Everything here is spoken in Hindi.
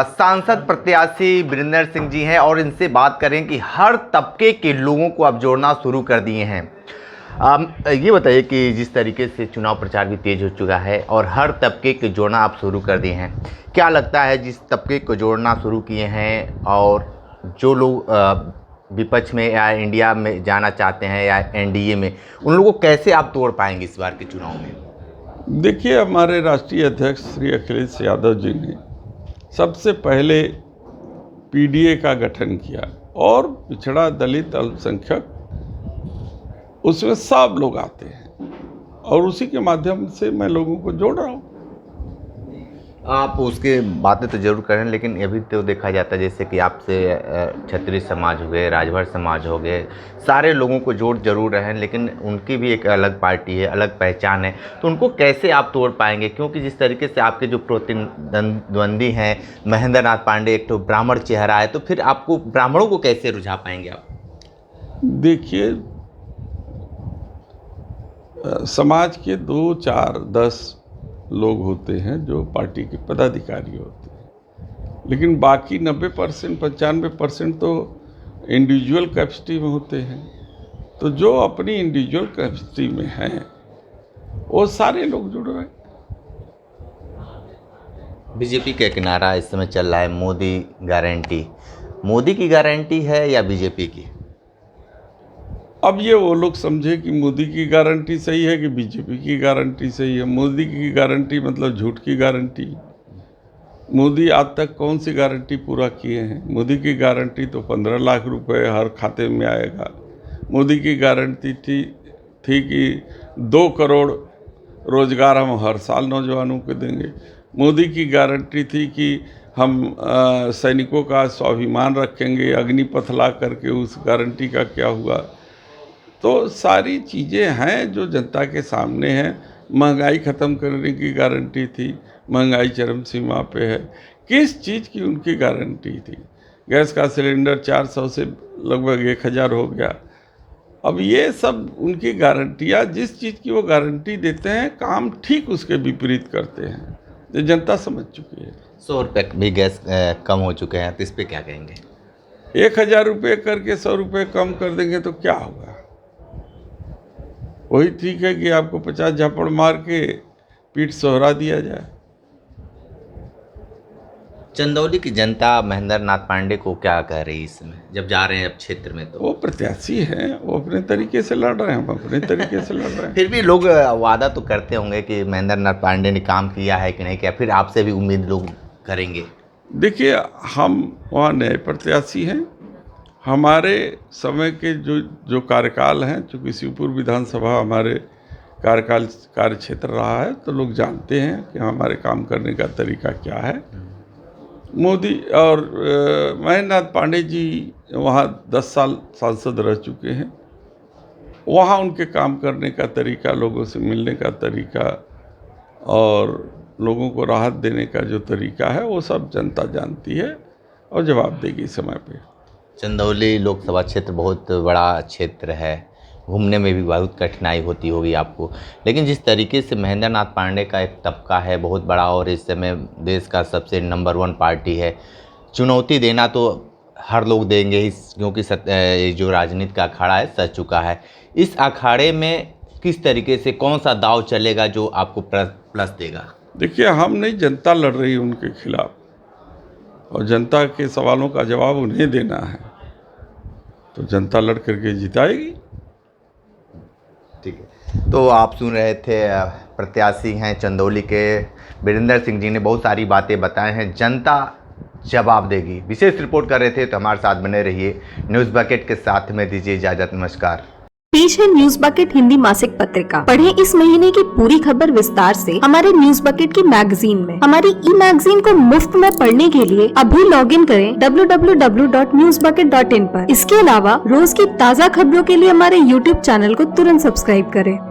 सांसद प्रत्याशी वीरेंद्र सिंह जी हैं और इनसे बात करें कि हर तबके के लोगों को अब जोड़ना शुरू कर दिए हैं। ये बताइए कि जिस तरीके से चुनाव प्रचार भी तेज हो चुका है और हर तबके के जोड़ना आप शुरू कर दिए हैं, क्या लगता है जिस तबके को जोड़ना शुरू किए हैं और जो लोग विपक्ष में या इंडिया में जाना चाहते हैं या एनडीए में, उन लोगों को कैसे आप तोड़ पाएंगे इस बार के चुनाव में? देखिए, हमारे राष्ट्रीय अध्यक्ष श्री अखिलेश यादव जी ने सबसे पहले पीडीए का गठन किया और पिछड़ा, दलित, अल्पसंख्यक, उसमें सब लोग आते हैं और उसी के माध्यम से मैं लोगों को जोड़ रहा हूँ। आप उसके बातें तो जरूर करें, लेकिन अभी तो देखा जाता है जैसे कि आपसे क्षत्रिय समाज हो गए, राजभर समाज हो गए, सारे लोगों को जोड़ जरूर रहे हैं, लेकिन उनकी भी एक अलग पार्टी है, अलग पहचान है, तो उनको कैसे आप तोड़ पाएंगे? क्योंकि जिस तरीके से आपके जो प्रतिद्वंदी हैं महेंद्र नाथ पांडे, एक तो ब्राह्मण चेहरा है, तो फिर आपको ब्राह्मणों को कैसे रुझा पाएंगे आप? देखिए, समाज के 2, 4, 10 लोग होते हैं जो पार्टी के पदाधिकारी होते हैं, लेकिन बाकी 90%, 95% तो इंडिविजुअल कैपेसिटी में होते हैं। तो जो अपनी इंडिविजुअल कैपेसिटी में हैं वो सारे लोग जुड़ रहे हैं। बीजेपी का एक नारा इस समय चल रहा है, मोदी गारंटी। मोदी की गारंटी है या बीजेपी की? अब ये वो लोग समझे कि मोदी की गारंटी सही है कि बीजेपी की गारंटी सही है। मोदी की गारंटी मतलब झूठ की गारंटी। मोदी आज तक कौन सी गारंटी पूरा किए हैं? मोदी की गारंटी तो 15 लाख रुपए हर खाते में आएगा। मोदी की गारंटी थी कि 2 करोड़ रोजगार हम हर साल नौजवानों को देंगे। मोदी की गारंटी थी कि हम सैनिकों का स्वाभिमान रखेंगे। अग्निपथ ला करके उस गारंटी का क्या हुआ? तो सारी चीज़ें हैं जो जनता के सामने हैं। महंगाई ख़त्म करने की गारंटी थी, महंगाई चरम सीमा पे है। किस चीज़ की उनकी गारंटी थी? गैस का सिलेंडर 400 से लगभग 1000 हो गया। अब ये सब उनकी गारंटियाँ, जिस चीज़ की वो गारंटी देते हैं, काम ठीक उसके विपरीत करते हैं, जो जनता समझ चुकी है। 100 रुपये भी गैस कम हो चुके हैं, तो इस पर क्या कहेंगे? 1000 रुपये करके 100 रुपये कम कर देंगे तो क्या होगा? वही ठीक है कि आपको 50 झापड़ मार के पीठ सोहरा दिया जाए। चंदौली की जनता महेंद्र नाथ पांडे को क्या कह रही है इस समय, जब जा रहे हैं अब क्षेत्र में? तो वो प्रत्याशी हैं, वो अपने तरीके से लड़ रहे हैं, हम अपने तरीके से लड़ रहे हैं। फिर भी लोग वादा तो करते होंगे कि महेंद्र नाथ पांडे ने काम किया है कि नहीं किया, फिर आपसे भी उम्मीद लोग करेंगे। देखिए, हम वहाँ नए प्रत्याशी हैं। हमारे समय के जो कार्यकाल हैं, चूँकि शिवपुर विधानसभा हमारे कार्य क्षेत्र रहा है, तो लोग जानते हैं कि हमारे काम करने का तरीका क्या है। मोदी और महेंद्र नाथ पांडे जी वहाँ 10 साल सांसद रह चुके हैं। वहाँ उनके काम करने का तरीका, लोगों से मिलने का तरीका और लोगों को राहत देने का जो तरीका है, वो सब जनता जानती है और जवाब देगी समय पे। चंदौली लोकसभा क्षेत्र बहुत बड़ा क्षेत्र है, घूमने में भी बहुत कठिनाई होती होगी आपको, लेकिन जिस तरीके से महेंद्र नाथ पांडे का एक तबका है बहुत बड़ा और इस समय देश का सबसे नंबर 1 पार्टी है, चुनौती देना तो हर लोग देंगे ही, क्योंकि जो राजनीति का अखाड़ा है सज चुका है। इस अखाड़े में किस तरीके से कौन सा दाव चलेगा जो आपको प्लस देगा? देखिए, हम नहीं, जनता लड़ रही है उनके खिलाफ और जनता के सवालों का जवाब उन्हें देना है, तो जनता लड़ करके जिताएगी। ठीक है, तो आप सुन रहे थे, प्रत्याशी हैं चंदौली के वीरेंद्र सिंह जी ने बहुत सारी बातें बताए हैं, जनता जवाब देगी। विशेष रिपोर्ट कर रहे थे, तो हमारे साथ बने रहिए। न्यूज़ बकेट के साथ में दीजिए इजाजत, नमस्कार। पेश है न्यूज बकेट हिंदी मासिक पत्रिका। पढ़ें इस महीने की पूरी खबर विस्तार से हमारे न्यूज बकेट की मैगजीन में। हमारी ई मैगजीन को मुफ्त में पढ़ने के लिए अभी लॉगिन करें www.newsbucket.in पर। इसके अलावा रोज की ताज़ा खबरों के लिए हमारे YouTube चैनल को तुरंत सब्सक्राइब करें।